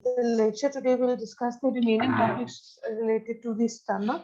the lecture today we will discuss the remaining topics related to the stomach.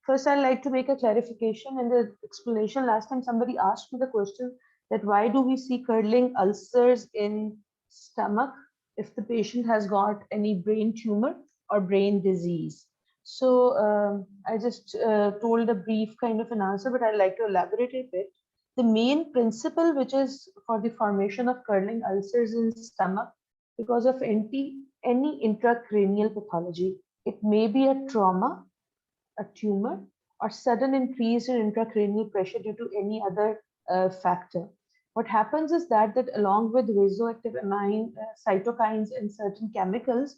First, I'd like to make a clarification in the explanation. Last time somebody asked me the question that why do we see curdling ulcers in stomach if the patient has got any brain tumor or brain disease. So I just told a brief kind of an answer, but I'd like to elaborate a bit. The main principle which is for the formation of curdling ulcers in stomach because of any intracranial pathology. It may be a trauma, a tumor, or sudden increase in intracranial pressure due to any other factor. What happens is that along with vasoactive amine, cytokines, and certain chemicals,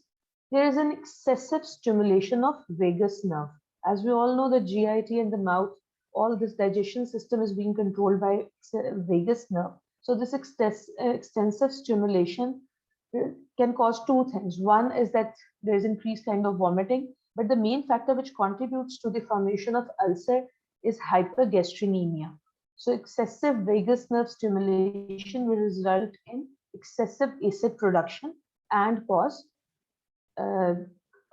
there is an excessive stimulation of vagus nerve. As we all know, the GIT and the mouth, all this digestion system is being controlled by vagus nerve. So this extensive stimulation can cause two things. One is that there is increased kind of vomiting, but the main factor which contributes to the formation of ulcer is hypergastриnemia. So excessive vagus nerve stimulation will result in excessive acid production and cause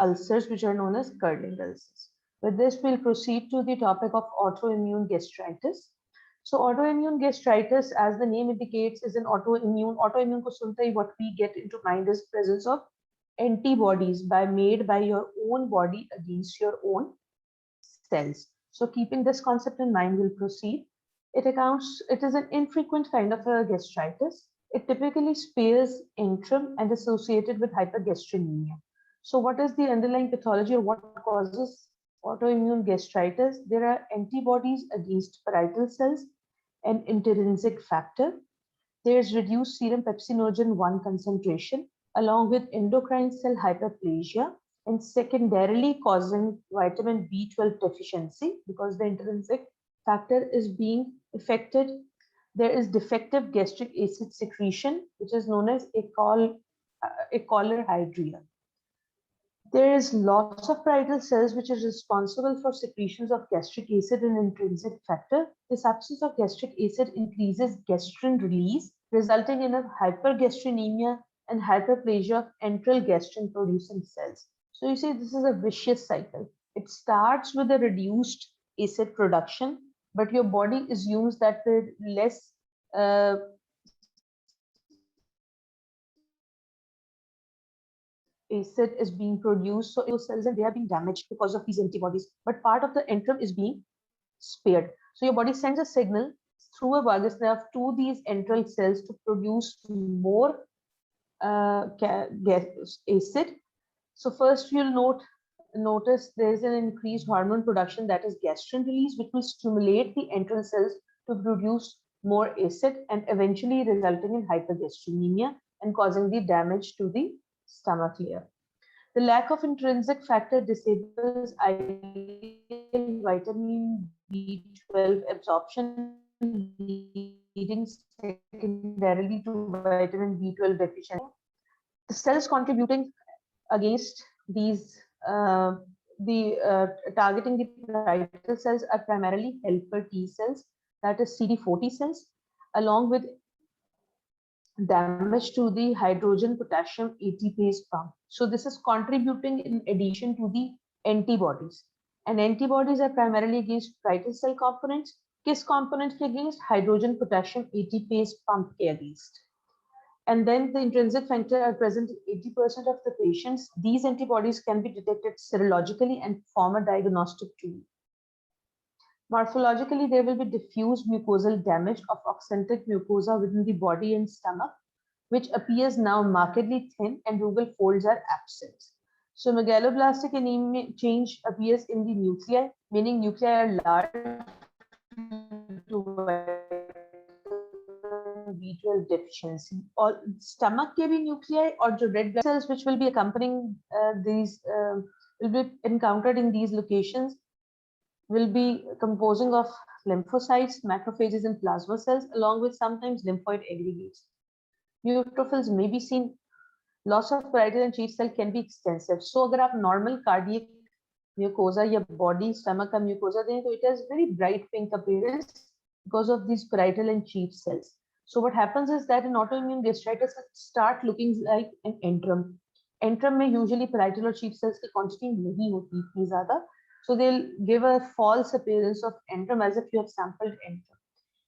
ulcers which are known as curdling ulcers. With this, we'll proceed to the topic of autoimmune gastritis. So autoimmune gastritis, as the name indicates, is an autoimmune. Autoimmune ko sunte hi what we get into mind is presence of antibodies made by your own body against your own cells. So keeping this concept in mind, we'll proceed. It is an infrequent kind of a gastritis. It typically spares interim and associated with hypergastриnemia. So what is the underlying pathology or what causes autoimmune gastritis? There are antibodies against parietal cells and intrinsic factor. There is reduced serum pepsinogen 1 concentration along with endocrine cell hyperplasia and secondarily causing vitamin B12 deficiency because the intrinsic factor is being affected. There is defective gastric acid secretion, which is known as acholorhydria. There is loss of parietal cells, which is responsible for secretions of gastric acid and intrinsic factor. This absence of gastric acid increases gastrin release, resulting in a hypergastриnemia and hyperplasia of enteral gastrin producing cells. So you see, this is a vicious cycle. It starts with a reduced acid production, but your body assumes that the less acid is being produced, so those cells and they are being damaged because of these antibodies. But part of the interim is being spared. So your body sends a signal through a vagus nerve to these enteral cells to produce more acid. So first you'll notice there's an increased hormone production, that is gastrin release, which will stimulate the enteral cells to produce more acid and eventually resulting in hypergastриnemia and causing the damage to the stomach layer. The lack of intrinsic factor disables ideal vitamin B12 absorption, leading secondarily to vitamin B12 deficiency. The cells contributing against these targeting the parietal cells are primarily helper T cells, that is CD40 cells, along with damage to the hydrogen potassium ATPase pump. So this is contributing in addition to the antibodies. And antibodies are primarily against parietal cell components. Kiss component ke against hydrogen potassium ATPase pump ke against. And then the intrinsic factor are present in 80% of the patients. These antibodies can be detected serologically and form a diagnostic tool. Morphologically, there will be diffuse mucosal damage of oxentic mucosa within the body and stomach, which appears now markedly thin and rugal folds are absent. So megaloblastic anemia change appears in the nuclei, meaning nuclei are large B12 deficiency. Or stomach ke bhi nuclei or jo red blood cells which will be accompanying these will be encountered in these locations will be composing of lymphocytes, macrophages, and plasma cells, along with sometimes lymphoid aggregates. Neutrophils may be seen. Loss of parietal and chief cell can be extensive. So, अगर आप normal cardiac mucosa या body stomach का mucosa दें, तो it has very bright pink appearance because of these parietal and chief cells. So, what happens is that in autoimmune gastritis, it start looking like an interim. Antrum में usually parietal और chief cells की quantity नहीं होती इतनी ज्यादा, so they'll give a false appearance of entrum as if you have sampled entrum.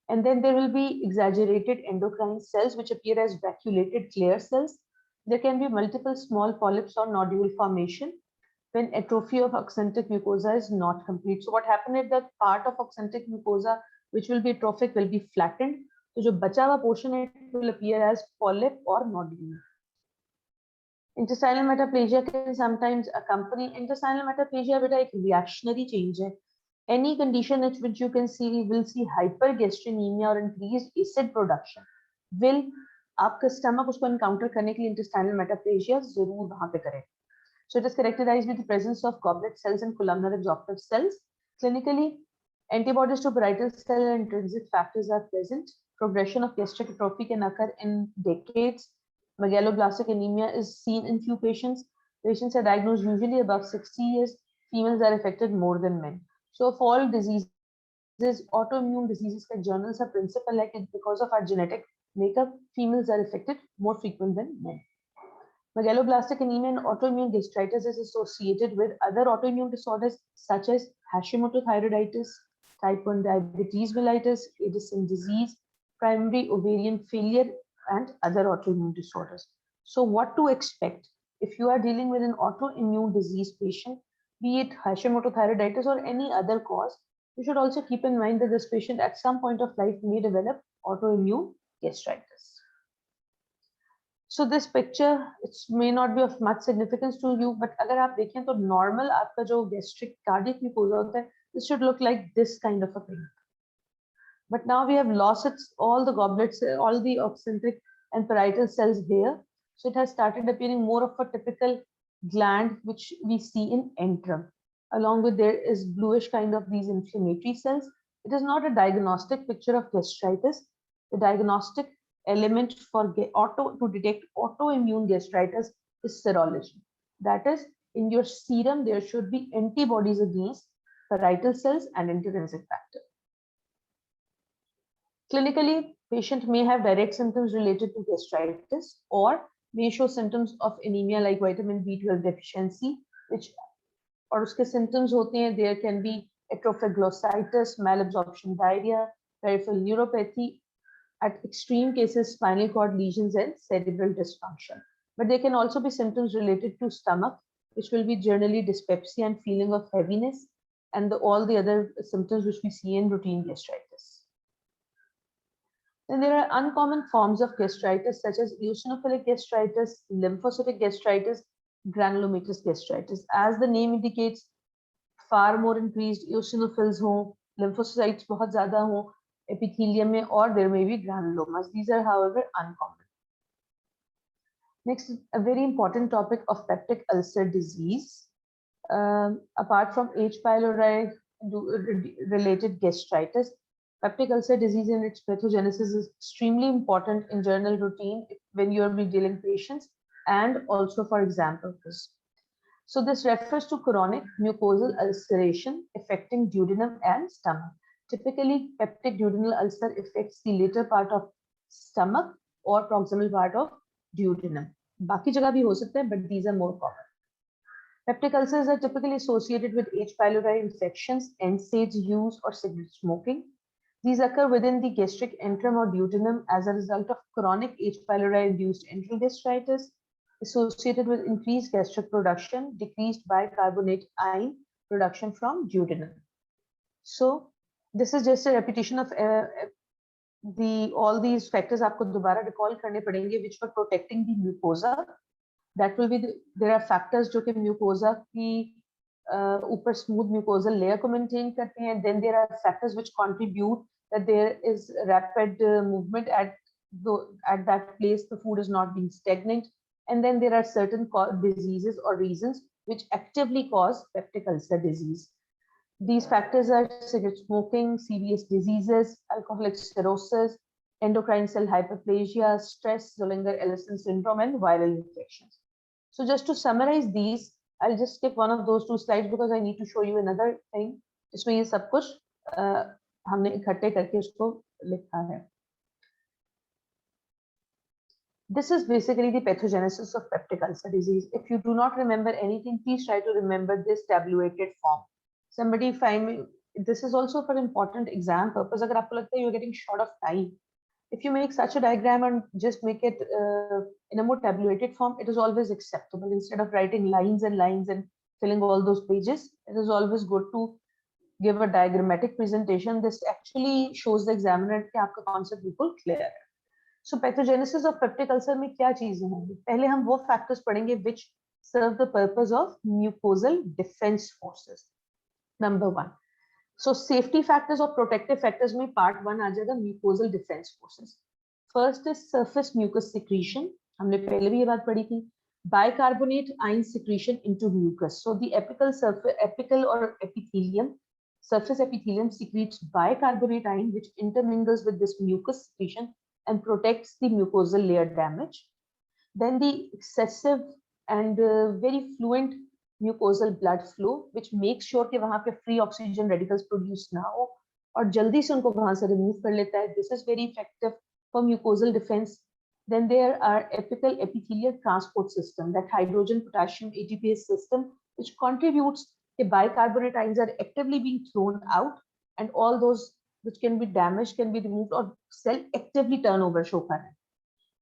And then there will be exaggerated endocrine cells which appear as vacuolated clear cells. There can be multiple small polyps or nodule formation when atrophy of accentric mucosa is not complete. So what happened is that part of accentric mucosa which will be atrophic will be flattened. So जो बचा हुआ portion will appear as polyp or nodule. Intestinal metaplasia can sometimes accompany intestinal metaplasia with a reactionary change. Any condition in which you can see will see hypergastrinemia or increased acid production will आपका stomach उसको encounter करने के लिए intestinal metaplasia जरूर वहां पे करे. So it is characterized with the presence of goblet cells and columnar absorptive cells. Clinically, antibodies to parietal cell and intrinsic factors are present. Progression of gastric atrophy can occur in decades. Megaloblastic anemia is seen in few patients. Patients are diagnosed usually above 60 years. Females are affected more than men. So of all diseases, autoimmune diseases का journals are principal like because of our genetic makeup, females are affected more frequent than men. Megaloblastic anemia and autoimmune gastritis is associated with other autoimmune disorders such as Hashimoto thyroiditis, type 1 diabetes mellitus, Addison disease, primary ovarian failure, and other autoimmune disorders. So what to expect if you are dealing with an autoimmune disease patient, be it Hashimoto thyroiditis or any other cause, you should also keep in mind that this patient at some point of life may develop autoimmune gastritis. So this picture, it may not be of much significance to you, but अगर आप देखें तो normal आपका जो gastric cardiac mucosa होता है, this should look like this kind of a thing. But now we have lost all the goblets, all the eccentric and parietal cells here. So it has started appearing more of a typical gland which we see in antrum. Along with there is bluish kind of these inflammatory cells. It is not a diagnostic picture of gastritis. The diagnostic element for to detect autoimmune gastritis is serology. That is, in your serum, there should be antibodies against parietal cells and intrinsic factor. Clinically, patient may have direct symptoms related to gastritis or may show symptoms of anemia like vitamin B12 deficiency, which और उसके symptoms होते हैं, there can be atrophic glossitis, malabsorption diarrhea, peripheral neuropathy, at extreme cases spinal cord lesions and cerebral dysfunction. But there can also be symptoms related to stomach, which will be generally dyspepsia and feeling of heaviness, and all the other symptoms which we see in routine gastritis. Then there are uncommon forms of gastritis such as eosinophilic gastritis, lymphocytic gastritis, granulomatous gastritis. As the name indicates, far more increased eosinophils ho, lymphocytes बहुत ज़्यादा हो, epithelium में, or there may be granulomas. These are, however, uncommon. Next, a very important topic of peptic ulcer disease. Apart from H. pylori related gastritis, peptic ulcer disease and its pathogenesis is extremely important in journal routine when you are dealing patients and also for exam purpose. So this refers to chronic mucosal ulceration affecting duodenum and stomach. Typically, peptic duodenal ulcer affects the later part of stomach or proximal part of duodenum. बाकी जगह भी हो सकता है, but these are more common. Peptic ulcers are typically associated with H. pylori infections, NSAIDs use, or cigarette smoking. These occur within the gastric antrum or duodenum as a result of chronic H. pylori-induced enteral gastritis associated with increased gastric production, decreased bicarbonate ion production from duodenum. So this is just a repetition of all these factors आपको दोबारा recall करने पड़ेंगे which were protecting the mucosa. That will be there are factors जो कि mucosa की ऊपर smooth mucosal layer को maintain करते हैं. Then there are factors which contribute that there is rapid movement at that place. The food is not being stagnant. And then there are certain diseases or reasons which actively cause peptic ulcer disease. These factors are cigarette smoking, serious diseases, alcoholic cirrhosis, endocrine cell hyperplasia, stress, Zollinger-Ellison syndrome, and viral infections. So just to summarize these, I'll just skip one of those 2 slides because I need to show you another thing. इसमें ये सब कुछ हमने इकट्ठे करके उसको लिखा है. This is basically the pathogenesis of peptic ulcer disease. If you do not remember anything, please try to remember this tabulated form. Somebody find me, this is also for important exam purpose. Agar aapko lagta hai you're getting short of time, if you make such a diagram and just make it in a more tabulated form, it is always acceptable. Instead of writing lines and lines and filling all those pages, it is always good to give a diagrammatic presentation. This actually shows the examiner कि आपका concept बिल्कुल clear है. So pathogenesis of peptic ulcer में क्या चीजें होंगी? पहले हम वो factors पढ़ेंगे which serve the purpose of mucosal defense forces. Number one. So safety factors or protective factors में part one आ जाएगा mucosal defense forces. First is surface mucus secretion. हमने पहले भी ये बात पढ़ी थी. Bicarbonate ion secretion into mucus. So the apical or epithelium, surface epithelium secretes bicarbonate ion which intermingles with this mucus secretion and protects the mucosal layer damage. Then the excessive and very fluent mucosal blood flow which makes sure कि वहाँ पे free oxygen radicals produce ना हो और जल्दी से उनको वहाँ से remove कर लेता है. This is very effective for mucosal defense. Then there are apical epithelial transport system, that hydrogen potassium ATPase system which contributes the bicarbonate ions are actively being thrown out and all those which can be damaged can be removed or cell actively turnover show कर रहे हैं.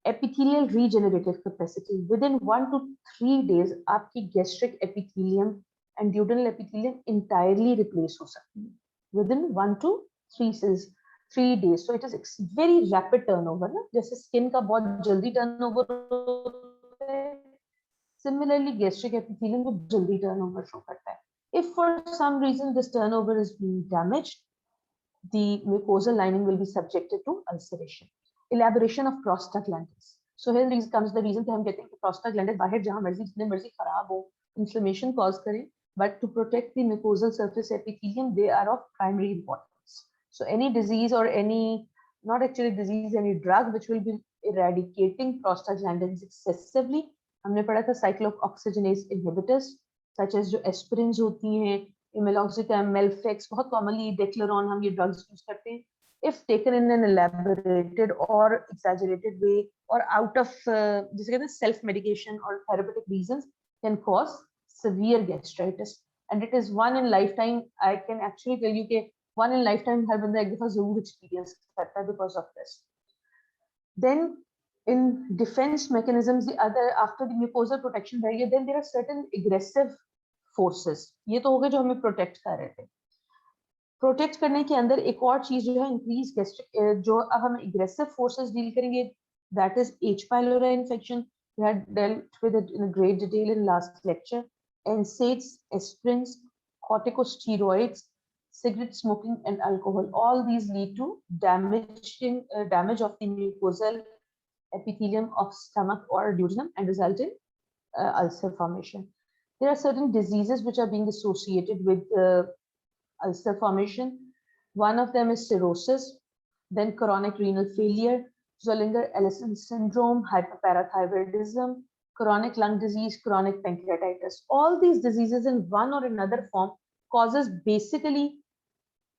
Epithelial regenerative capacity, within 1 to 3 days आपकी gastric epithelium and duodenal epithelium entirely replace हो सकती है within 1 to 3 days. So it is very rapid turnover ना, जैसे skin का बहुत जल्दी turnover होता है, similarly gastric epithelium को जल्दी turnover show करता है. If for some reason this turnover is being damaged, the mucosal lining will be subjected to ulceration. Elaboration of prostaglandins. So here comes the reason that हम कहते हैं कि prostaglandins बाहर जहाँ मर्जी जितने मर्जी खराब हो, inflammation cause करें, but to protect the mucosal surface epithelium, they are of primary importance. So any disease or any, not actually disease, any drug which will be eradicating prostaglandins excessively, हमने पढ़ा था cyclooxygenase inhibitors, such as जो aspirins होती हैं, Meloxicam, Melfex, बहुत commonly Declaron हम ये drugs use करते हैं. If taken in an elaborated or exaggerated way or out of जिसे कहते हैं self-medication or therapeutic reasons, can cause severe gastritis. And it is one in lifetime. I can actually tell you कि one in lifetime हर बंदा एक दफा जरूर experience करता है because of this. Then in defense mechanisms, the other after the mucosal protection barrier, then there are certain aggressive forces. ये तो हो गए जो हमें प्रोटेक्ट कर रहे थे. प्रोटेक्ट करने के अंदर एक और चीज जो है इंक्रीज गैस्ट्रिक, जो अब हम एग्रेसिव फोर्सेस डील करेंगे, that is H. pylori infection. We had dealt with it in a great detail in last lecture. NSAIDs, aspirins, corticosteroids, cigarette smoking and alcohol, all these lead to damage of the mucosal epithelium of stomach or duodenum and result in ulcer formation. There are certain diseases which are being associated with ulcer formation. One of them is cirrhosis, then chronic renal failure, Zollinger-Ellison syndrome, hyperparathyroidism, chronic lung disease, chronic pancreatitis. All these diseases in one or another form causes basically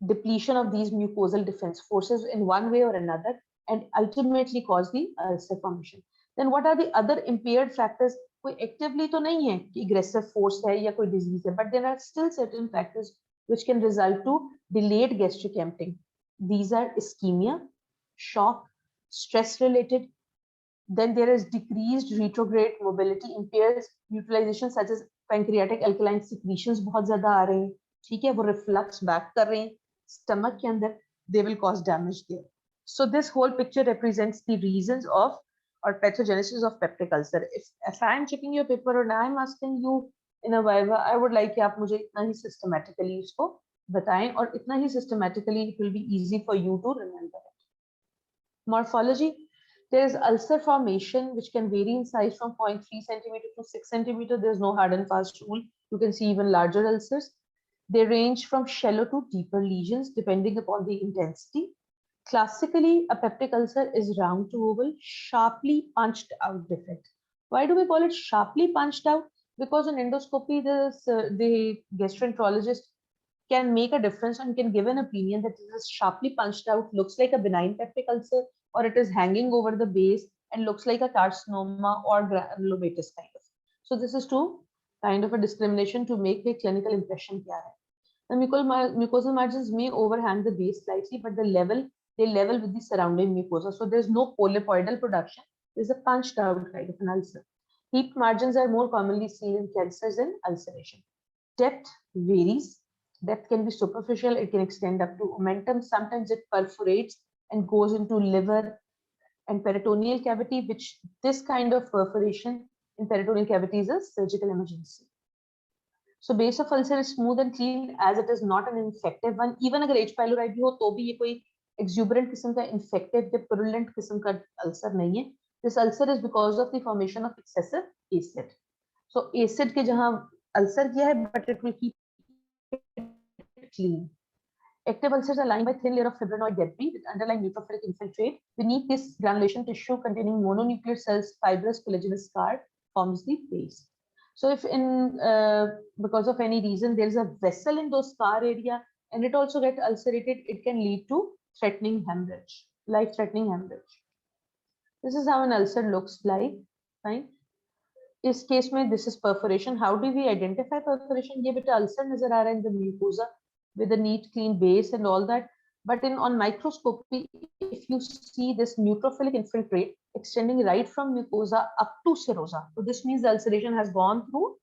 depletion of these mucosal defense forces in one way or another and ultimately cause the ulcer formation. Then what are the other impaired factors? कोई actively तो नहीं है कि aggressive force है या कोई disease है, but there are still certain factors which can result to delayed gastric emptying. These are ischemia, shock, stress related. Then there is decreased retrograde mobility, impairs utilization such as pancreatic alkaline secretions बहुत ज़्यादा आ रहे हैं, ठीक है, वो reflux back कर रहे हैं stomach के अंदर, they will cause damage there. So this whole picture represents the reasons of or pathogenesis of peptic ulcer. If I am checking your paper and I am asking you in a viva, I would like कि आप मुझे इतना ही systematically इसको बताएं और इतना ही systematically it will be easy for you to remember it. Morphology. There is ulcer formation which can vary in size from 0.3 centimeter to 6 centimeter. There is no hard and fast rule. You can see even larger ulcers. They range from shallow to deeper lesions depending upon the intensity. Classically, a peptic ulcer is round to oval, sharply punched out defect. Why do we call it sharply punched out? Because on endoscopy, the gastroenterologist can make a difference and can give an opinion that this is sharply punched out, looks like a benign peptic ulcer, or it is hanging over the base, and looks like a carcinoma or granulomatous kind of. So this is to kind of a discrimination to make a clinical impression kya hai. The mucosal margins may overhang the base slightly, but they level with the surrounding mucosa. So there's no polypoidal production. There's a punched out kind of an ulcer. Heaped margins are more commonly seen in cancers and ulceration. Depth varies. Depth can be superficial. It can extend up to omentum. Sometimes it perforates and goes into liver and peritoneal cavity, which this kind of perforation in peritoneal cavity is a surgical emergency. So base of ulcer is smooth and clean as it is not an infective one. Even अगर H. pylori भी हो तो भी ये कोई exuberant किस्म का infective या purulent किस्म का ulcer नहीं है. This ulcer is because of the formation of excessive acid. So acid के जहाँ ulcer किया है, but it will keep it clean. Active ulcers are lined by thin layer of fibrinoid debris with underlying neutrophilic infiltrate. Beneath this granulation tissue containing mononuclear cells, fibrous collagenous scar forms the base. So if because of any reason there is a vessel in those scar area and it also gets ulcerated, it can lead to threatening hemorrhage, life-threatening hemorrhage. This is how an ulcer looks like. Fine. इस case में this is perforation. How do we identify perforation? ये बेटा ulcer नजर आ रहा है in the mucosa with a neat clean base and all that. But on microscopy, if you see this neutrophilic infiltrate extending right from mucosa up to serosa, so this means the ulceration has gone through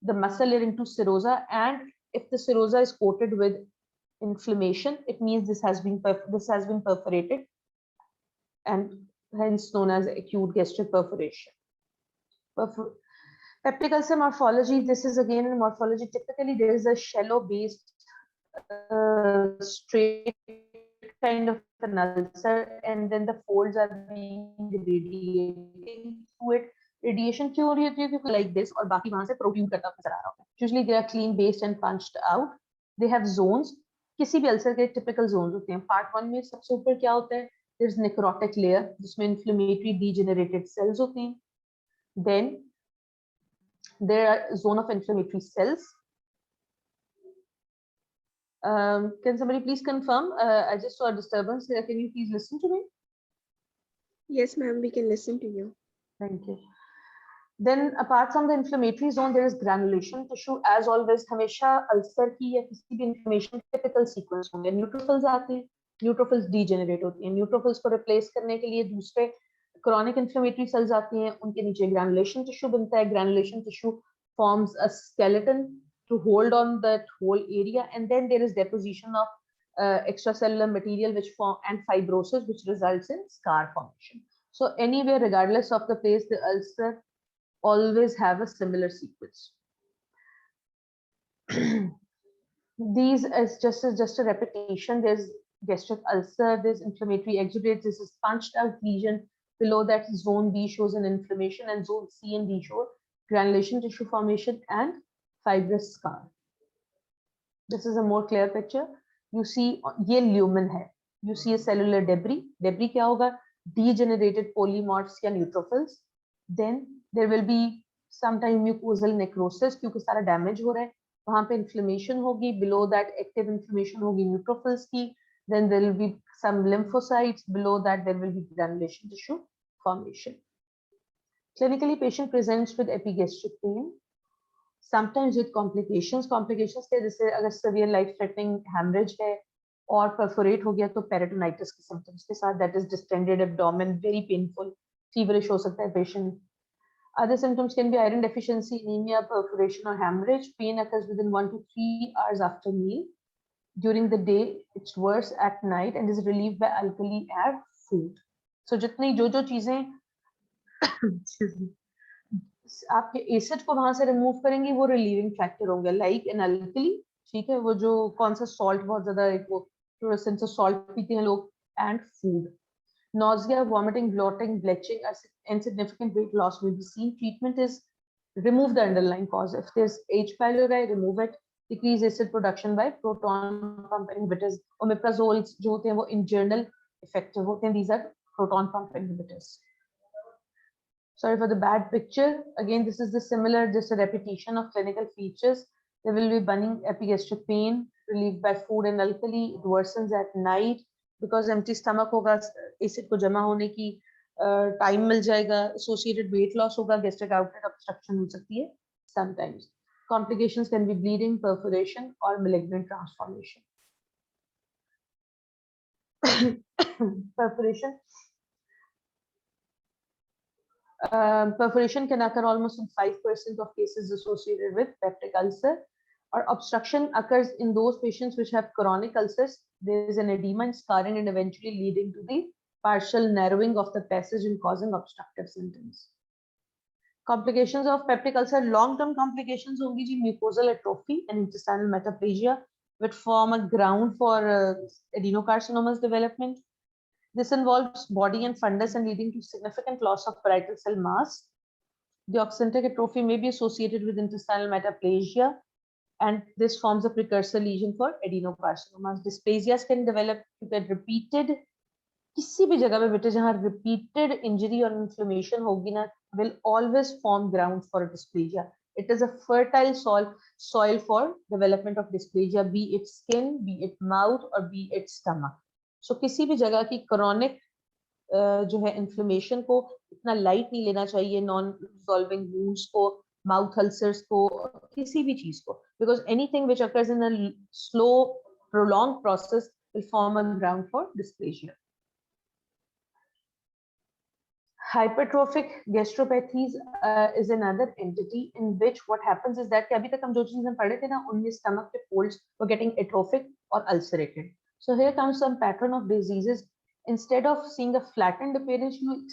the muscle layer into serosa, and if the serosa is coated with inflammation, it means this has been perforated, and hence known as acute gastric perforation. Peptic ulcer morphology. This is again in morphology. Typically, there is a shallow based straight kind of an ulcer, and then the folds are being radiating through it. Radiation क्यों हो रही होती है? क्योंकि like this और बाकी वहां से protrude करता नजर आ रहा होता है. Usually they are clean based and punched out. They have zones. किसी भी ulcer के typical zones होते हैं. Part 1 में सबसे ऊपर क्या होता है? There is necrotic layer जिसमें inflammatory degenerated cells होते हैं. Then there are zone of inflammatory cells. Can somebody please confirm? I just saw a disturbance here. Can you please listen to me? Yes, ma'am, we can listen to you. Thank you. Then apart from the inflammatory zone, there is granulation tissue. As always, हमेशा ulcer की या किसी भी inflammation typical sequence होंगे. Neutrophils आते हैं, neutrophils degenerate होती हैं. Neutrophils को replace करने के लिए दूसरे chronic inflammatory cells आती हैं. उनके नीचे granulation tissue बनता है. Granulation tissue forms a skeleton to hold on that whole area, and then there is deposition of extracellular material which form and fibrosis, which results in scar formation. So anywhere, regardless of the place, the ulcer always have a similar sequence. These is just a repetition. There's gastric ulcer, there's inflammatory exudates, this is punched out lesion. Below that, zone B shows an inflammation, and zone C and D show granulation tissue formation and fibrous scar. This is a more clear picture. You see, ये lumen है. You see a cellular debris. Debris क्या होगा? Degenerated polymorphs या neutrophils. Then there will be sometime mucosal necrosis क्योंकि सारा damage हो रहा है. वहाँ पे inflammation होगी. Below that, active inflammation होगी neutrophils की. Then there will be some lymphocytes. Below that, there will be granulation tissue formation. Clinically, patient presents with epigastric pain. Sometimes with complications. Complications के जैसे अगर severe life-threatening hemorrhage है और perforate हो गया तो peritonitis के symptoms के साथ, that is distended abdomen, very painful, feverish हो सकता है patient. Other symptoms can be iron deficiency, anemia, perforation or hemorrhage. Pain occurs within 1 to 3 hours after meal. During the day, it's worse at night and is relieved by alkali and food. So जितनी जो चीजें आपके acid को वहां से remove करेंगे वो relieving factor होंगे, लाइक एन अल्कली. ठीक है, वो जो कौन सा सॉल्ट बहुत ज्यादा एक वो फ्लोरेसेंस सॉल्ट पीते हैं लोग, and food. Nausea, vomiting, bloating, belching, and significant weight loss will be seen. Treatment is remove the underlying cause. If there's H. pylori, remove it. Decrease acid production by proton pump inhibitors. Omeprazoles जो होते हैं वो in general effective होते हैं. These are proton pump inhibitors. Sorry for the bad picture. Again, this is the similar, just a repetition of clinical features. There will be burning epigastric pain relieved by food and alkali. It worsens at night because empty stomach होगा, acid को जमा होने की time मिल जाएगा, associated weight loss होगा, gastric outlet obstruction हो सकती है sometimes. Complications can be bleeding, perforation or malignant transformation. Perforation. Perforation can occur almost in 5% of cases associated with peptic ulcer, or obstruction occurs in those patients which have chronic ulcers. There is an edema and scarring and eventually leading to the partial narrowing of the passage and causing obstructive symptoms. Complications of peptic ulcer, long-term complications होंगी जी, mucosal atrophy and intestinal metaplasia, which form a ground for adenocarcinoma's development. This involves body and fundus and leading to significant loss of parietal cell mass. The oxyntic atrophy may be associated with intestinal metaplasia, and this forms a precursor lesion for adenocarcinomas. Dysplasias can develop to get repeated. किसी भी जगह पे बेटे जहाँ repeated injury or inflammation होगी ना, will always form ground for dysplasia. It is a fertile soil for development of dysplasia, be it skin, be it mouth, or be it stomach. So किसी भी जगह की chronic जो है inflammation को इतना light नहीं लेना चाहिए, non-resolving wounds को, mouth ulcers को, किसी भी चीज को, because anything which occurs in a slow, prolonged process will form a ground for dysplasia. Hypertrophic gastropathies is another entity in which what happens is that अभी तक हम जो चीजें पढ़े थे ना, उनमें stomach के folds were getting atrophic or ulcerated. So here comes some pattern of diseases. Instead of seeing a flattened appearance, you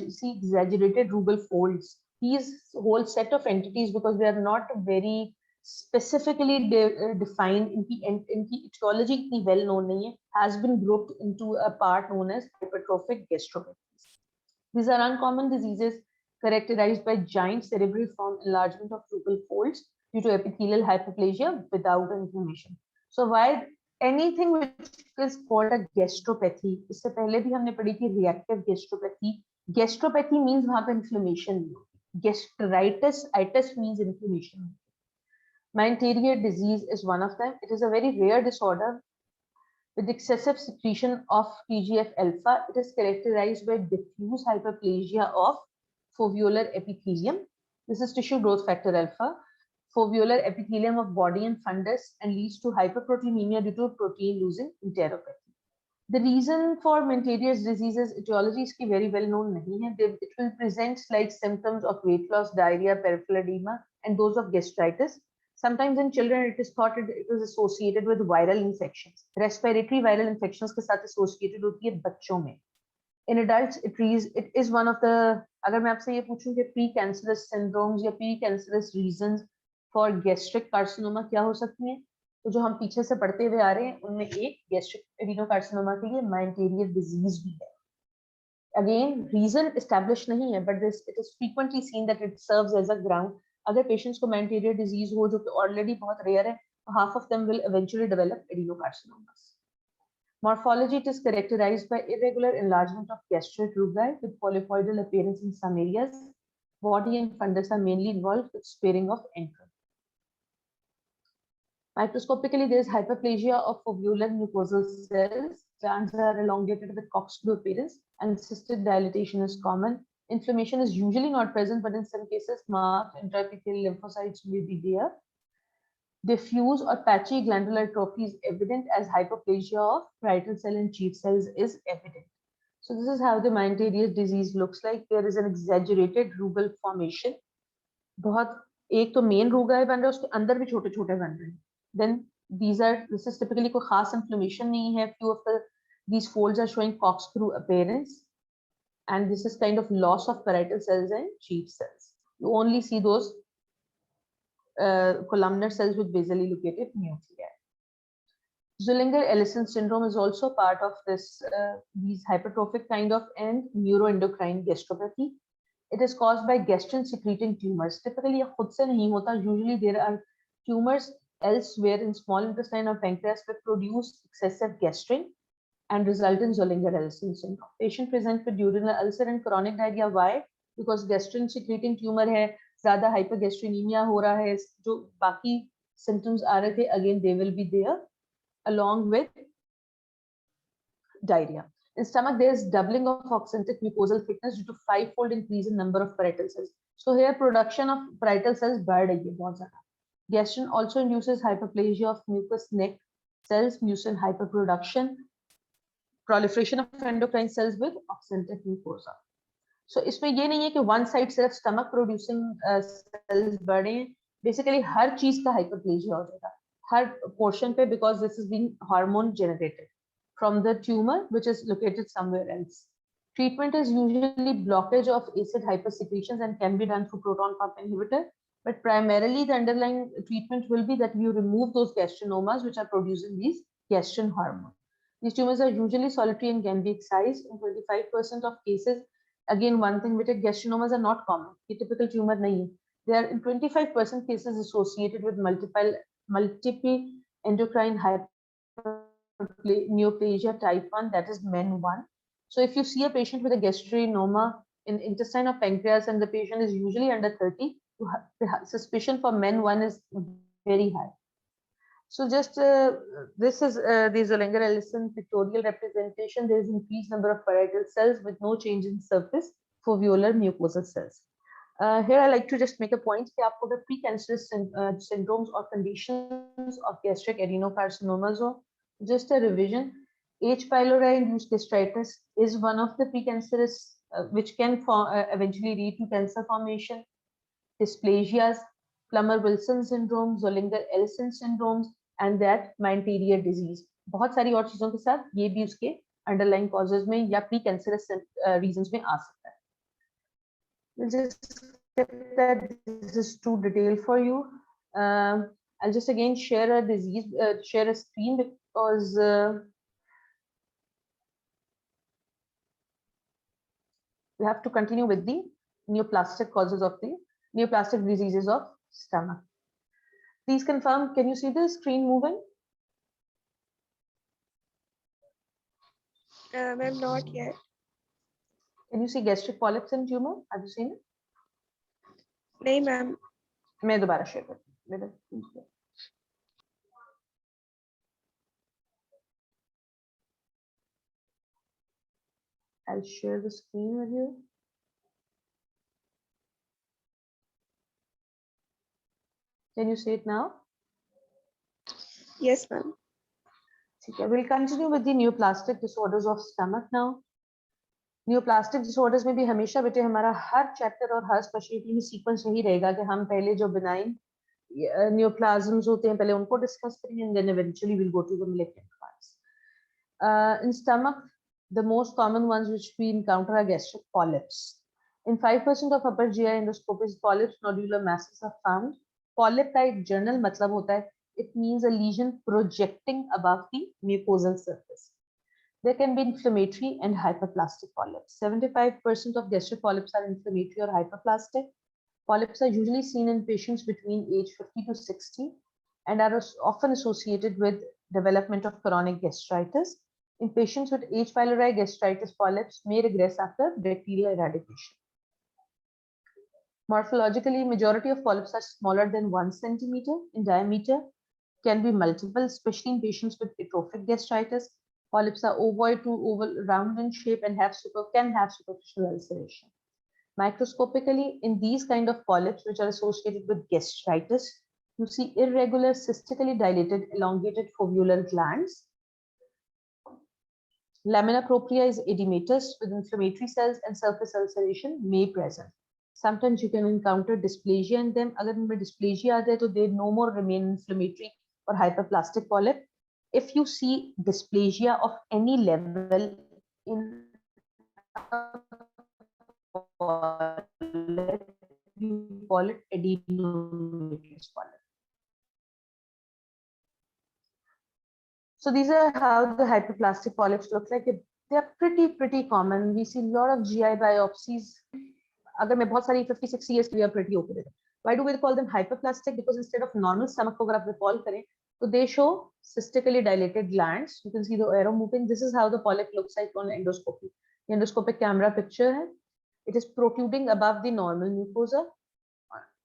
see exaggerated rugal folds. These whole set of entities, because they are not very specifically defined, इनकी etiology इतनी well known नहीं है, has been grouped into a part known as hypertrophic gastropathy. These are uncommon diseases characterized by giant cerebriform enlargement of rugal folds due to epithelial hyperplasia without inflammation. So why anything which is called a gastropathy, इससे पहले भी हमने पढ़ी थी reactive gastropathy. Gastropathy means वहाँ पे inflammation नहीं होती. Gastritis means inflammation. Meneterier disease is one of them. It is a very rare disorder with excessive secretion of TGF-alpha. It is characterized by diffuse hyperplasia of foveolar epithelium. This is tissue growth factor alpha, foveolar epithelium of body and fundus, and leads to hyperproteinemia due to protein losing enteropathy. The reason for Meneterier's diseases etiology is very well known nahi hai. It will present like symptoms of weight loss, diarrhea, peripheral edema, and those of gastritis. Sometimes in children, it is thought it is associated with viral infections. Respiratory viral infections के साथ associated होती है बच्चों में. In adults, it is one of the. अगर मैं आपसे ये पूछूं कि precancerous syndromes या precancerous reasons for gastric carcinoma क्या हो सकती हैं, तो जो हम पीछे से पढ़ते हुए आ रहे हैं, उनमें एक gastric adenocarcinoma के लिए Meneterier disease भी है. Again, reason established नहीं है, but it is frequently seen that it serves as a ground. अगर patients को Meneterier disease हो जो कि already बहुत rare है, half of them will eventually develop adenocarcinomas. Morphology, it is characterized by irregular enlargement of gastric rugae with polypoidal appearance in some areas. Body and fundus are mainly involved with sparing of enterum. Microscopically, there is hyperplasia of foveolar mucosal cells. Glands are elongated with corkscrew appearance, and cystic dilatation is common. Inflammation is usually not present, but in some cases, marked intraepithelial lymphocytes may be there. Diffuse or patchy glandular atrophy is evident as hyperplasia of parietal cell and chief cells is evident. So this is how the Meneterier disease looks like. There is an exaggerated rugal formation. बहुत एक तो main rugae बन रहा है, उसके अंदर भी छोटे-छोटे बन रहे हैं. Then this is typically कोई खास inflammation नहीं है. Few of these folds are showing corkscrew appearance. And this is kind of loss of parietal cells and chief cells. You only see those columnar cells with basally located nuclei. Zollinger-Ellison syndrome is also part of this these hypertrophic kind of and neuroendocrine gastropathy. It is caused by gastrin secreting tumors. Typically ये खुद से नहीं होता. Usually there are tumors elsewhere in small intestine or pancreas that produce excessive gastrin and result in Zollinger-Ellison syndrome. Patient present with duodenal ulcer and chronic diarrhea. Why? Because gastrin secreting tumor है, ज़्यादा hypergastrinemia हो रहा है, जो बाकी symptoms आ रहे थे, again they will be there along with diarrhea. In stomach, there is doubling of oxyntic mucosal thickness due to 5-fold increase in number of parietal cells. So here production of parietal cells बढ़ रही है बहुत ज़्यादा. Gastrin also induces hyperplasia of mucous neck cells, mucin hyperproduction, proliferation of endocrine cells with oxyntic mucosa. So इसमें ये नहीं है कि one side सिर्फ stomach producing cells बढ़े हैं. Basically हर चीज का hyperplasia हो जाएगा, हर portion पे, because this is being hormone generated from the tumor which is located somewhere else. Treatment is usually blockage of acid hypersecretions and can be done through proton pump inhibitor, but primarily the underlying treatment will be that you remove those gastrinomas which are producing these gastrin hormone. These tumors are usually solitary and can be excised. In 25% of cases, again one thing with it, gastrinomas are not common. ये typical tumor नहीं है. They are in 25% cases associated with multiple endocrine neoplasia type 1, that is MEN1. So if you see a patient with a gastrinoma in intestine or pancreas and the patient is usually under 30, the suspicion for MEN1 is very high. So just this is the Zollinger-Ellison pictorial representation. There is increased number of parietal cells with no change in surface foveolar mucosal cells. Here I like to just make a point कि आपको अगर precancerous syndromes or conditions of gastric adenocarcinomas हो, just a revision, H. pylori induced gastritis is one of the precancerous which can eventually lead to cancer formation. Dysplasias, Plummer-Wilson syndrome, Zollinger-Ellison syndromes, and that Menetrier disease. बहुत सारी और चीजों के साथ ये भी उसके underlying causes में या precancerous reasons में आ सकता है. We'll just get that. This is too detailed for you. I'll just again share a disease, share a screen because we have to continue with the neoplastic causes of the neoplastic diseases of stomach. Please confirm, can you see the screen moving? Ma'am, not yet. Can you see gastric polyps and tumor? Have you seen it? नहीं ma'am. मैं दोबारा share करती हूँ. I'll share the screen with you. Can you see it now? Yes ma'am. Okay, we'll continue with the neoplastic disorders of stomach now. Neoplastic disorders में भी हमेशा बेटे हमारा हर चैप्टर और हर स्पेशलिटी में सीक्वेंस यही रहेगा कि हम पहले जो benign neoplasms होते हैं पहले उनको डिस्कस करेंगे and then eventually we'll go to the malignant ones. In stomach, the most common ones which we encounter are gastric polyps. In 5% of upper GI endoscopic polyps, nodular masses are found. Polyp का एक general मतलब होता है, it means a lesion projecting above the mucosal surface. There can be inflammatory and hyperplastic polyps. 75% of gastric polyps are inflammatory or hyperplastic. Polyps are usually seen in patients between age 50 to 60 and are often associated with development of chronic gastritis. In patients with H. pylori, gastritis polyps may regress after bacterial eradication. Morphologically, majority of polyps are smaller than 1 centimeter in diameter, can be multiple, especially in patients with atrophic gastritis. Polyps are ovoid to oval, round in shape and can have superficial ulceration. Microscopically, in these kind of polyps which are associated with gastritis, you see irregular, cystically dilated, elongated foveolar glands. Lamina propria is edematous with inflammatory cells and surface ulceration may present. Sometimes you can encounter dysplasia in them. अगर उनमें dysplasia आ जाए तो they no more remain inflammatory or hyperplastic polyp. If you see dysplasia of any level in polyp, you call it adenomatous polyp. So these are how the hyperplastic polyps look like. They are pretty common. We see a lot of GI biopsies. अगर मैं बहुत सारी 50-60 years की pretty open. Why do we call them hyperplastic? Because instead of normal stomach को अगर आप recall करें, so they show cystically dilated glands. You can see the arrow moving. This is how the polyp looks like on endoscopy. The endoscopic camera picture है. It is protruding above the normal mucosa,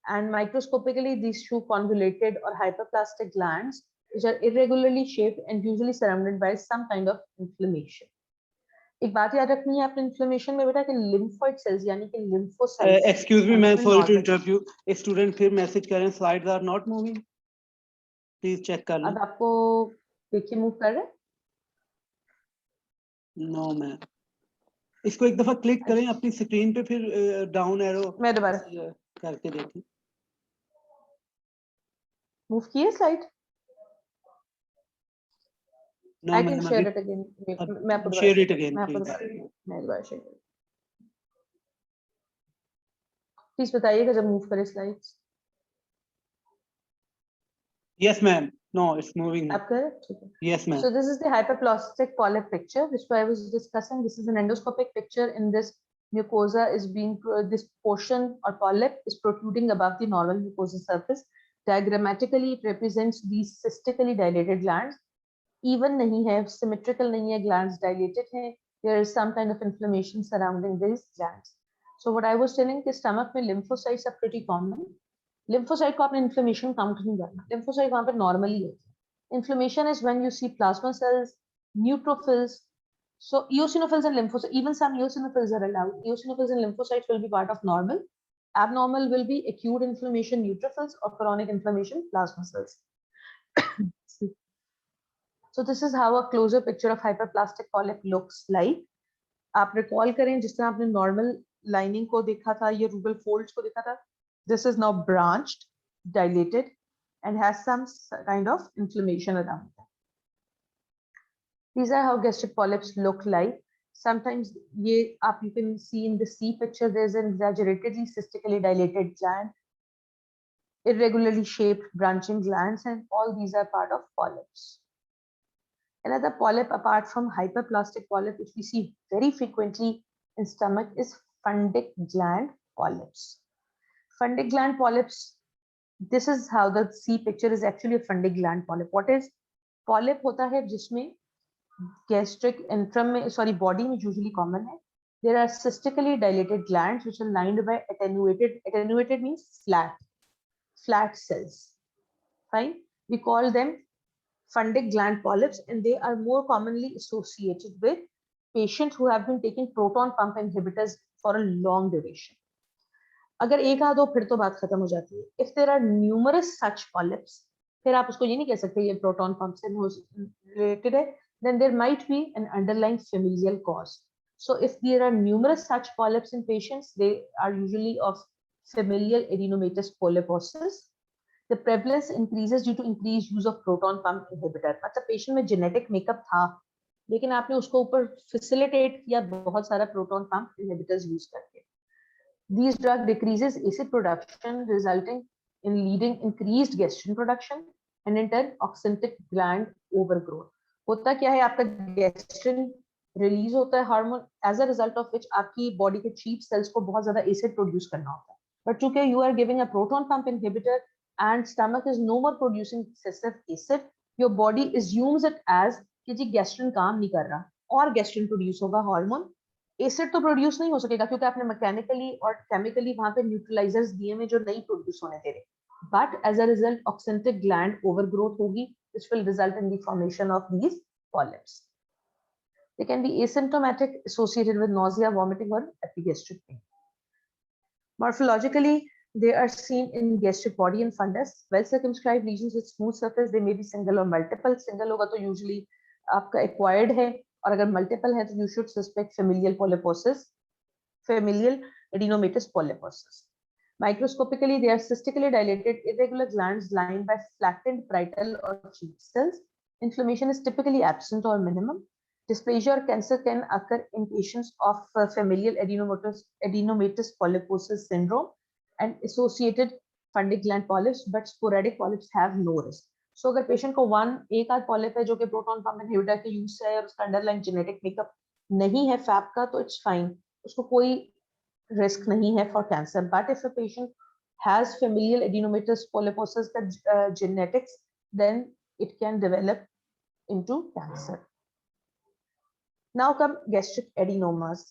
and microscopically these show convoluted or hyperplastic glands which are irregularly shaped and usually surrounded by some kind of inflammation. एक बात याद रखनी है आपने inflammation में बेटा कि लिम्फोइड सेल्स यानी कि lymphocytes excuse me ma'am, sorry to interrupt you, एक स्टूडेंट फिर मैसेज कर रहे हैं slides are not moving, please check कर अब लें। आपको देखिए मूव कर रहे हैं? नो मैम, इसको एक दफा क्लिक करें अपनी स्क्रीन पे, फिर डाउन एरो मैं दोबारा करके देखें। मूव किए slide? No I can ma'am, share अभी इट अगेन। मैं आपको दोबारा शेयर share इट अगेन मैं आपको प्लीज। दोबारा शेयर प्लीज बताइएगा जब मूव करें slides. Yes ma'am, no it's moving. आप कर ठीक है। Yes ma'am. So this is the hyperplastic polyp picture, which I was discussing. This is an endoscopic picture. In this, mucosa is being this portion or polyp is protruding above the normal mucosa surface. Diagrammatically, it represents these cystically dilated glands. Even nahi hai, symmetrical nahi hai, glands dilated hai. There is some kind of inflammation surrounding these glands. So what I was telling, कि stomach में lymphocytes are pretty common. Lymphocyte को आपने inflammation count नहीं करना. Lymphocyte वहाँ पे normally है. Inflammation is when you see plasma cells, neutrophils. So eosinophils and lymphocytes, even some eosinophils are allowed. Eosinophils and lymphocytes will be part of normal. Abnormal will be acute inflammation, neutrophils, or chronic inflammation, plasma cells. So this is how a closer picture of hyperplastic polyp looks like. आप recall करें जिस तरह आपने normal lining को देखा था, ये rugal folds को देखा था. This is now branched, dilated, and has some kind of inflammation around it. These are how gastric polyps look like. Sometimes you can see in the C picture, there's an exaggeratedly cystically dilated gland, irregularly shaped branching glands, and all these are part of polyps. Another polyp apart from hyperplastic polyp, which we see very frequently in stomach, is fundic gland polyps. Fundic gland polyps, this is how the C picture is actually a fundic gland polyp. What is polyp? होता है जिसमें gastric antrum में, sorry, body में usually common है. There are cystically dilated glands which are lined by attenuated means flat cells. Fine. We call them fundic gland polyps, and they are more commonly associated with patients who have been taking proton pump inhibitors for a long duration. अगर एक आध हो फिर तो बात खत्म हो जाती है. If there are numerous such polyps, फिर आप उसको ये नहीं कह सकते ये proton pump से related है. Then there might be an underlying familial cause. So if there are numerous such polyps in patients, they are usually of familial adenomatous polyposis. The prevalence increases due to increased use of proton pump inhibitor. मतलब patient में genetic makeup था, लेकिन आपने उसको ऊपर facilitate किया बहुत सारा proton pump inhibitors use करके. These drug decreases acid production, resulting in leading increased gastrin production and in turn oxyntic gland overgrowth. होता क्या है आपका gastrin release होता है hormone, as a result of which आपकी body के cheap cells को बहुत ज़्यादा acid produce करना होता है. But चूंकि you are giving a proton pump inhibitor and stomach is no more producing excessive acid, your body assumes it as कि जी gastrin काम नहीं कर रहा और gastrin produce होगा हार्मोन. एसिड तो प्रोड्यूस नहीं हो सकेगा क्योंकि आपने मैकेनिकली और केमिकली वहां पे न्यूट्रलाइजर्स दिए हैं जो नहीं प्रोड्यूस होने दे रहे. But as a result oxyntic gland overgrowth होगी, which will result in the formation of these polyps. They can be asymptomatic, associated with nausea, vomiting, or epigastric pain. Morphologically, they are seen in gastric body and fundus. Well circumscribed lesions with smooth surface. They may be single or multiple. Single होगा तो usually आपका acquired है, और अगर multiple है तो you should suspect familial polyposis, familial adenomatous polyposis. Microscopically, they are cystically dilated, irregular glands lined by flattened parietal or cheek cells. Inflammation is typically absent or minimum. Dysplasia or cancer can occur in patients of familial adenomatous polyposis syndrome and associated fundic gland polyps, but sporadic polyps have no risk. So अगर patient को एक आध polyp है जो कि proton pump inhibitor के use से है और उसका अंडरलाइन जेनेटिक मेकअप नहीं है फैप का, तो इट्स फाइन, उसको कोई रिस्क नहीं है for cancer. But if a patient has familial adenomatous polyposis का genetics, then it can develop into cancer. Now come gastric adenomas.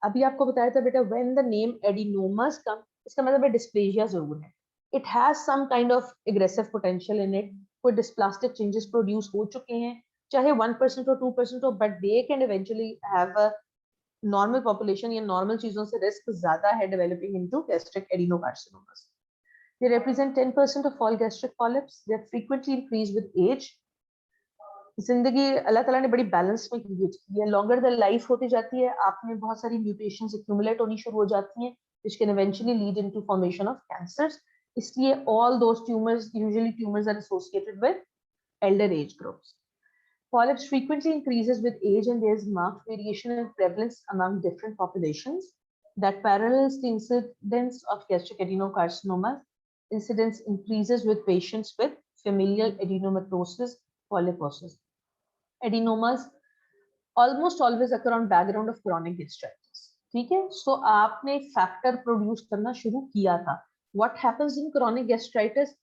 अभी आपको बताया था बेटा when the name adenomas come, इसका मतलब है dysplasia जरूर है. It has some kind of aggressive potential in it. कोई dysplastic changes produce हो चुके हैं, चाहे 1% or 2% हो, but they can eventually have a normal population या नॉर्मल चीजों से रिस्क ज्यादा है developing into gastric adenocarcinomas. They represent 10% of all gastric polyps. They frequently increase with age. जिंदगी अल्लाह ताला ने बड़ी बैलेंस में क्रिएट की है. लॉन्गर द लाइफ होती जाती है, आप में बहुत सारी म्यूटेशंस एक्यूमुलेट होनी शुरू हो जाती हैं, which can eventually lead into formation of cancers. इसलिए all those tumors, usually tumors are associated with elder age groups. Polyps frequently increases with age and there is marked variation in prevalence among different populations that parallels the incidence of gastric adenocarcinoma. Incidence increases with patients with familial adenomatosis polyposis. Adenomas almost always occur on background of chronic gastritis. ठीक है, so आपने factor produce करना शुरू किया था. What happens in chronic gastritis?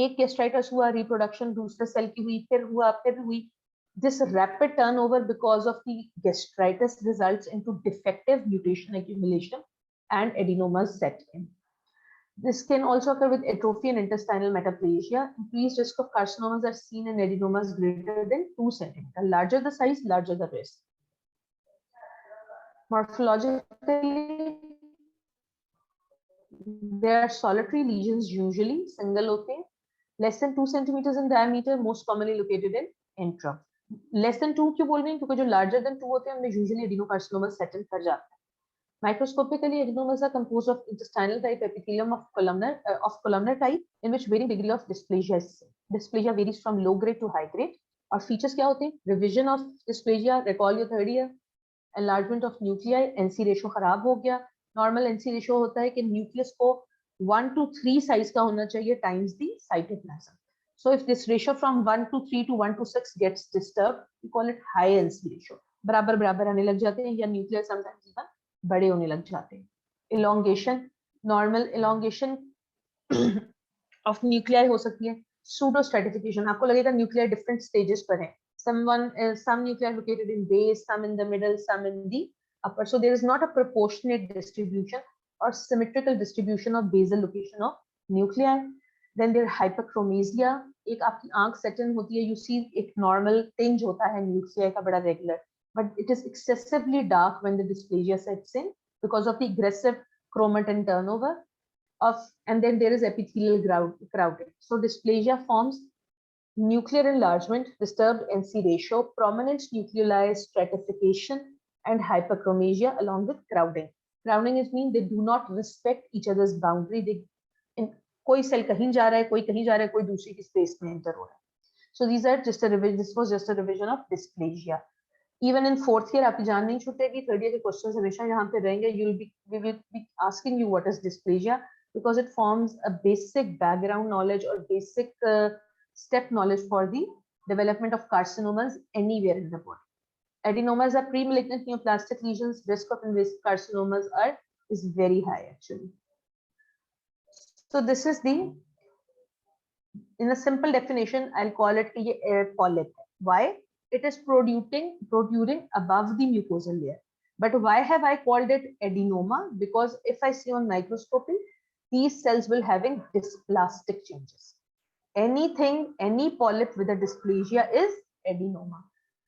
एक gastritis हुआ, reproduction दूसरे सेल की हुई, फिर हुआ, फिर हुई. This rapid turnover because of the gastritis results into defective mutation accumulation and adenomas set in. This can also occur with atrophy and intestinal metaplasia. Increased risk of carcinomas are seen in adenomas greater than 2 cm. Larger the size, larger the risk. Morphologically, they are solitary lesions, usually single होते हैं, less than 2 centimeters in diameter, most commonly located in antrum. Less than 2 क्यों बोल रहे हैं? क्योंकि जो larger than 2 होते हैं उनमें usually adenocarcinoma settle कर जाता है. Microscopically, adenomas are composed of intestinal type epithelium of columnar type in which varying degree of dysplasia is seen. Dysplasia varies from low grade to high grade. और features क्या होते हैं? Revision of dysplasia, recall your third year, enlargement of nuclei, NC ratio खराब हो गया. Normal NC ratio होता है कि nucleus को 1 to 3 size का होना चाहिए times the cytoplasm. So if this ratio from 1 to 3 to 1 to 6 gets disturbed, we call it high NC ratio. बराबर बराबर आने लग जाते हैं या nuclei sometimes even बड़े होने लग जाते हैं. Elongation, normal elongation of nuclei हो सकती है. Pseudo stratification, आपको लगेगा nuclei different stages पर है. Some nuclei located in base, some in the middle, some in the upper. So there is not a proportionate distribution or symmetrical distribution of basal location of nuclei. Then there hyperchromasia, एक आपकी आंख सेटन होती है, you see एक normal tinge होता है nuclei का बड़ा regular, but it is excessively dark when the dysplasia sets in because of the aggressive chromatin turnover of, and then there is epithelial crowding. So dysplasia forms nuclear enlargement, disturbed NC ratio, prominent nucleoli stratification, and hyperchromasia along with crowding. Crowding is mean they do not respect each other's boundary. They कोई cell कहीं जा रहा है, कोई कहीं जा रहा है, कोई दूसरी की स्पेस में एंटर हो रहा है. So these are just a revision. This was just a revision of dysplasia. Even in fourth year आपकी जान नहीं छूटेगी. Third year के questions हमेशा यहाँ पे रहेंगे. We will be asking you what is dysplasia because it forms a basic background knowledge or basic step knowledge for the development of carcinomas anywhere in the body. Adenomas are pre-malignant neoplastic lesions. Risk of invasive carcinomas is very high actually. So this is the, in a simple definition, I'll call it a polyp. Why? It is protruding above the mucosal layer. But why have I called it adenoma? Because if I see on microscopy, these cells will having dysplastic changes. Any polyp with a dysplasia is adenoma.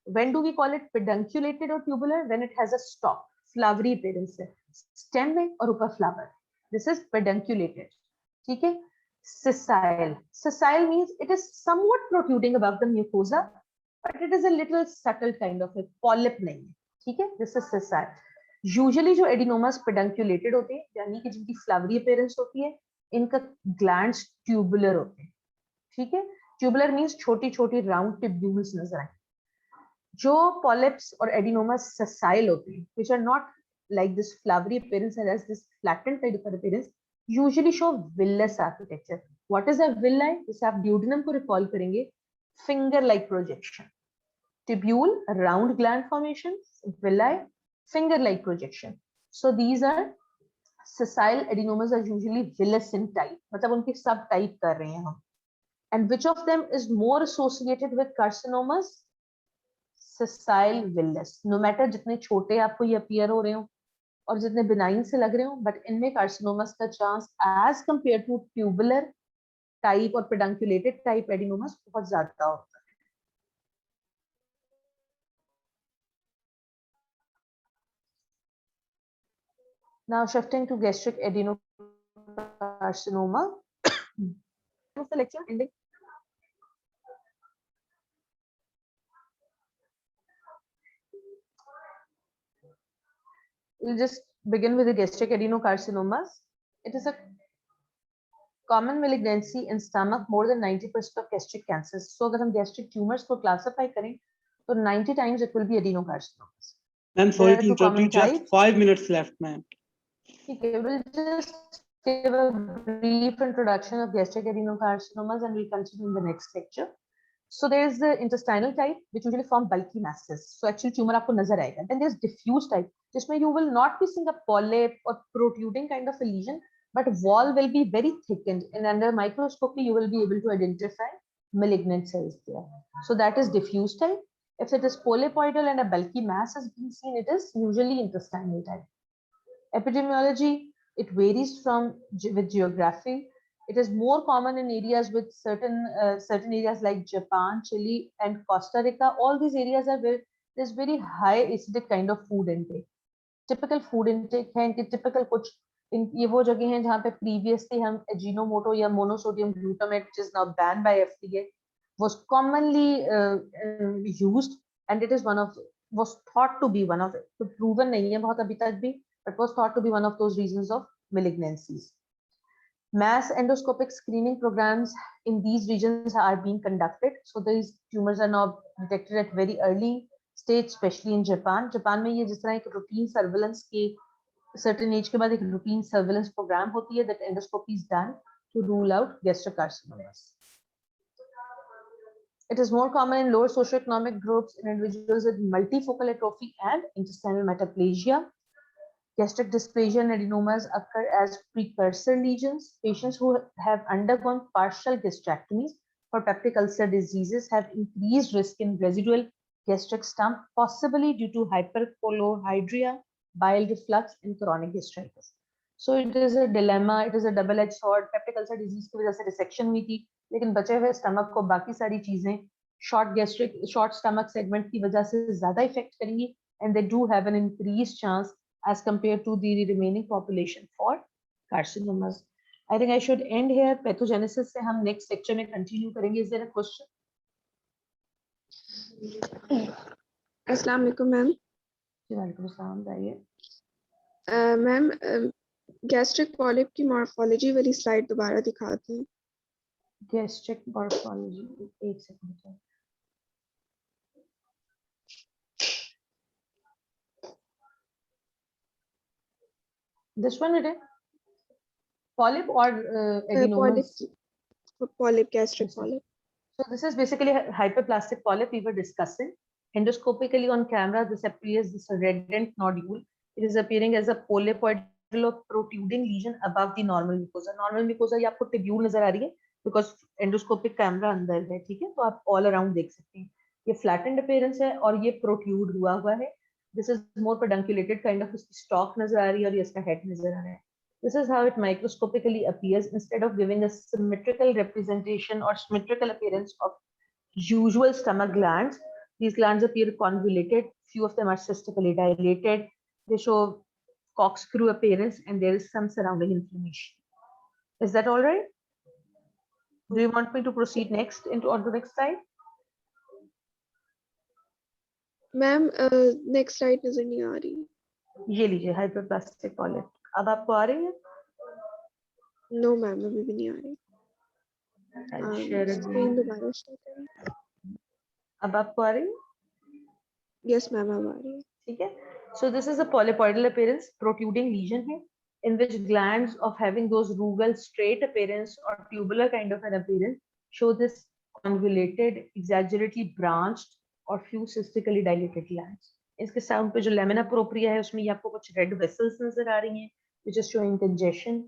When do we call it pedunculated or tubular? When it has a stalk, flowery appearance, stem में और ऊपर flower. This is pedunculated. ठीक है. Sessile means it is somewhat protruding above the mucosa, but it is a little subtle kind of a polyp नहीं है. ठीक है. This is sessile. Usually जो adenomas pedunculated होते हैं, यानी कि जिनकी flowery appearance होती है, इनका glands tubular होते हैं. ठीक है. Tubular means छोटी छोटी round tubules नजर आए. जो polyps और adenomas sessile होते हैं, which are not like this flowery appearance and has this flattened kind of appearance, usually show villous architecture. What is a villi? जिसे आप duodenum को recall करेंगे, finger-like projection. Tubule, round gland formation, villi, finger-like projection. So these are sessile adenomas are usually villous in type. मतलब उनके सब type कर रहे हैं हम. And which of them is more associated with carcinomas? Sessile villous. No matter जितने छोटे आपको ये appear हो रहे हो और जितने benign से लग रहे हो, but इनमें carcinomas का chance as compared to tubular type और pedunculated type adenomas बहुत ज्यादा होता है. Now shifting to gastric adenocarcinoma. What's the lecture ending? We'll just begin with the gastric adenocarcinomas. It is a common malignancy in stomach. More than 90% of gastric cancers. So अगर हम gastric tumors को classify करें, तो 90 times it will be adenocarcinomas. Ma'am, sorry There are to two interrupt you. common Just types. 5 minutes left, ma'am. Okay, we'll just give a brief introduction of gastric adenocarcinomas and we'll continue in the next lecture. So there's the intestinal type, which usually form bulky masses. So actually tumor आपको नजर आएगा. Then there's diffuse type, जिसमें you will not be seeing a polyp or protruding kind of a lesion, but wall will be very thickened, and under microscopy you will be able to identify malignant cells there. So that is diffuse type. If it is polypoidal and a bulky mass has been seen, it is usually intestinal type. Epidemiology, it varies with geography. It is more common in areas with certain areas like Japan, Chile, and Costa Rica. All these areas are where there's very high acidic kind of food intake. Typical food intake है इनके typical कुछ ये वो जगह हैं जहाँ पे previously हम Ajinomoto या monosodium glutamate, which is now banned by FDA, was commonly used, and it is was thought to be one of it. तो proven नहीं है बहुत अभी तक भी, but was thought to be one of those reasons of malignancies. Mass endoscopic screening programs in these regions are being conducted. So these tumors are now detected at very early stage, especially in Japan. Japan में ये जिस तरह एक routine surveillance के certain age के बाद एक routine surveillance program होती है that endoscopy is done to rule out gastric carcinomas. It is more common in lower socioeconomic groups in individuals with multifocal atrophy and intestinal metaplasia. Gastric dysplasia and adenomas occur as precursor lesions. Patients who have undergone partial gastrectomies for peptic ulcer diseases have increased risk in residual gastric stump, possibly due to hypercholorhydria, bile reflux, and chronic gastritis. So it is a dilemma. It is a double-edged sword. Peptic ulcer disease की वजह से resection हुई थी, लेकिन बचे हुए stomach को बाकी सारी चीजें short stomach segment की वजह से ज्यादा affect करेंगी, and they do have an increased chance as compared to the remaining population for carcinomas. I think I should end here. Pathogenesis से हम next lecture में continue करेंगे. Is there a question? Assalamu alaikum, ma'am. वालेकुम अस्सलाम, बताइए. Ma'am, gastric polyp की morphology वाली slide दोबारा दिखाते हैं. Gastric morphology. एक second. This one, it is polyp or adenomas? Polyp, gastric polyp. So this is basically a hyperplastic polyp we were discussing. Endoscopically on camera, this appears this redent nodule. It is appearing as a polypoidal or protruding lesion above the normal mucosa. Normal mucosa ये आपको tubule नजर आ रही है because endoscopic camera अंदर है, ठीक है? तो आप all around देख सकते हैं. ये flattened appearance है और ये protrude हुआ है. This is more pedunculated kind of stalk नजर आ रही है और ये इसका head नजर आ रहा है. This is how it microscopically appears instead of giving a symmetrical representation or symmetrical appearance of usual stomach glands. These glands appear convoluted. Few of them are cystically dilated. They show corkscrew appearance and there is some surrounding inflammation. Is that all right? Do you want me to proceed next on the next slide? Ma'am, next slide नजर नहीं आ रही. ये लीजिए hyperplastic polyp. अब आपको आ रही है? No, ma'am, अभी भी नहीं आ रही. I'll share it. Screen दोबारा share करें. अब आपको आ रही है? Yes, ma'am, अब आ रही है. ठीक है. So this is a polypoidal appearance, protruding lesion है, in which glands of having those rugal straight appearance or tubular kind of an appearance show this convoluted, exaggeratedly branched or few cystically dilated glands. इसके sound पे जो lamina propria है उसमें ये आपको कुछ red vessels नजर आ रही हैं, which is showing congestion,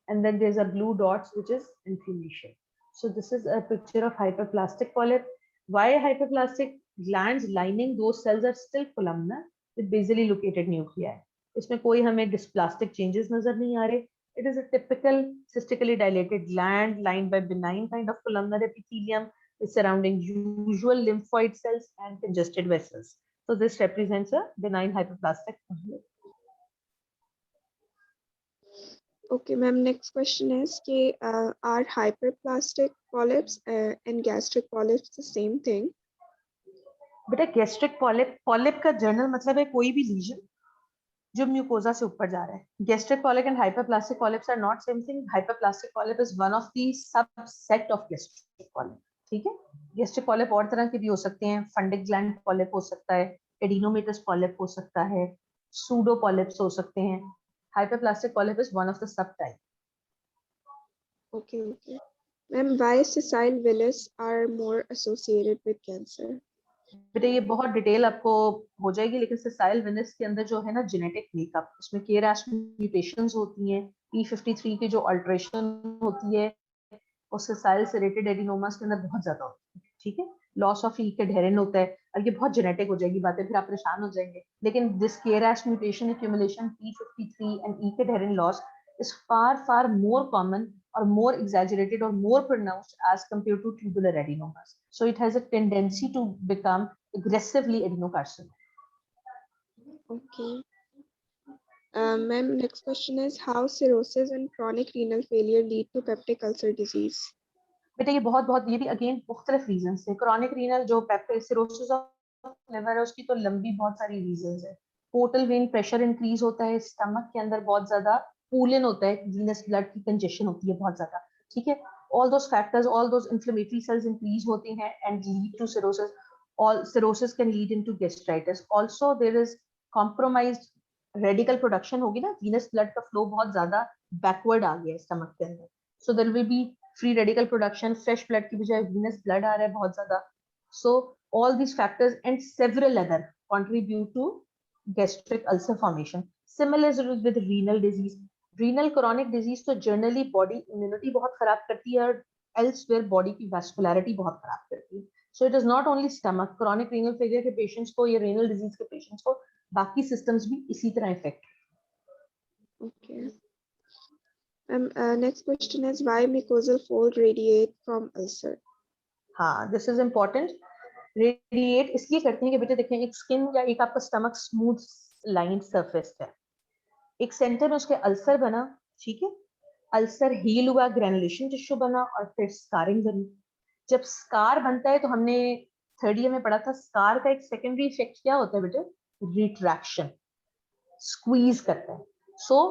and then there's a blue dots which is inflammation. So this is a picture of hyperplastic polyp. Why hyperplastic? Glands lining those cells are still columnar with basally located nuclei. इसमें कोई हमें dysplastic changes नजर नहीं आ रहे. It is a typical cystically dilated gland lined by benign kind of columnar epithelium with surrounding usual lymphoid cells and congested vessels. So this represents a benign hyperplastic polyp. Okay, ma'am. Next question is कि are hyperplastic polyps and gastric polyps the same thing? बेटा gastric polyp का general मतलब है कोई भी legion जो mucosa से ऊपर जा रहा है। Gastric polyp and hyperplastic polyps are not same thing. Hyperplastic polyp is one of the subset of gastric polyp. ठीक है, गैस्ट्रिक पॉलिप और तरह के भी हो सकते हैं। फंडिक ग्लैंड पॉलिप हो सकता है, एडिनोमेटस पॉलिप हो सकता है, सूडो पॉलिप्स हो सकते हैं। Hyperplastic polyp is one of the sub type. Okay, okay. Ma'am, why sessile villus are more associated with cancer? बेटा ये बहुत डिटेल आपको हो जाएगी, लेकिन सिसाइल विनस के अंदर जो है ना जेनेटिक मेकअप, उसमें केरास म्यूटेशंस होती हैं, p53 की जो अल्टरेशन होती है वो सिसाइल सेरेटेड एडिनोमास के अंदर बहुत ज्यादा होती है। ठीक है, लॉस ऑफ ई कैडहेरिन होता है, और ये बहुत जेनेटिक हो जाएगी बातें, फिर आप परेशान हो जाएंगे। लेकिन this KRAS mutation accumulation p53 and E cadherin loss is far more common or more exaggerated or more pronounced as compared to tubular adenomas. So it has a tendency to become aggressively adenocarcinoma. Okay. Ma'am, next question is how cirrhosis and chronic renal failure lead to peptic ulcer disease? बेटा ये बहुत ये भी again मुख्तलिफ reason है। Chronic renal जो peptic cirrhosis of liver है उसकी तो लंबी बहुत सारी रीजंस है। पोर्टल वेन प्रेशर इंक्रीज होता है, स्टमक के अंदर बहुत ज्यादा पूलन होता है, वीनस ब्लड की कंजेशन होती है बहुत ज्यादा। ठीक है, all those factors, all those inflammatory cells increase होते हैं and lead to cirrhosis. All cirrhosis can lead into gastritis also. There is compromised radical production होगी ना, वीनस ब्लड का फ्लो बहुत ज्यादा बैकवर्ड आ गया है स्टमक के अंदर, so there will be free radical production, fresh blood की बजाय वीनस ब्लड आ रहा है बहुत ज्यादा। So all these factors and several other contribute to gastric ulcer formation. Similar with renal disease. Renal chronic disease तो जनरली बॉडी इम्यूनिटी बहुत खराब करती है और elsewhere बॉडी की वैस्कुलरिटी बहुत खराब करती है। So it is not only stomach, chronic renal failure के पेशेंट्स को या renal disease के पेशेंट्स को बाकी सिस्टम्स भी इसी तरह effect. Okay. Next question is why mucosal fold radiate from ulcer? हाँ, दिस इज इम्पोर्टेंट। रेडिएट इसलिए करते हैं कि बेटे देखें, एक स्किन या एक आपका स्टमक स्मूथ लाइन सरफेस है, एक सेंटर में उसके अल्सर बना। ठीक है, अल्सर हील हुआ, ग्रेनुलेशन टिश्यू बना और फिर स्कारिंग बनी। जब स्कार बनता है तो हमने थर्ड ईयर में पढ़ा था, स्कार का एक सेकेंडरी इफेक्ट क्या होता है बेटे? रिट्रैक्शन, स्क्वीज करता है। सो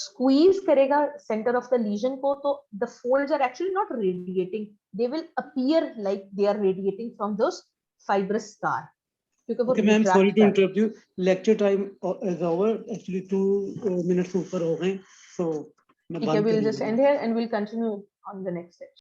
स्क्वीज करेगा सेंटर ऑफ द लीजन को, तो the folds are actually not radiating, they will appear like they are radiating from those fibrous scar, क्योंकि वो Okay, ma'am, sorry to retract interrupt you. Lecture time is over. Actually, 2 minutes ऊपर हो गए, so मैं ठीक है, बंद we'll कर just दूंगा। end here and we'll continue on the next section.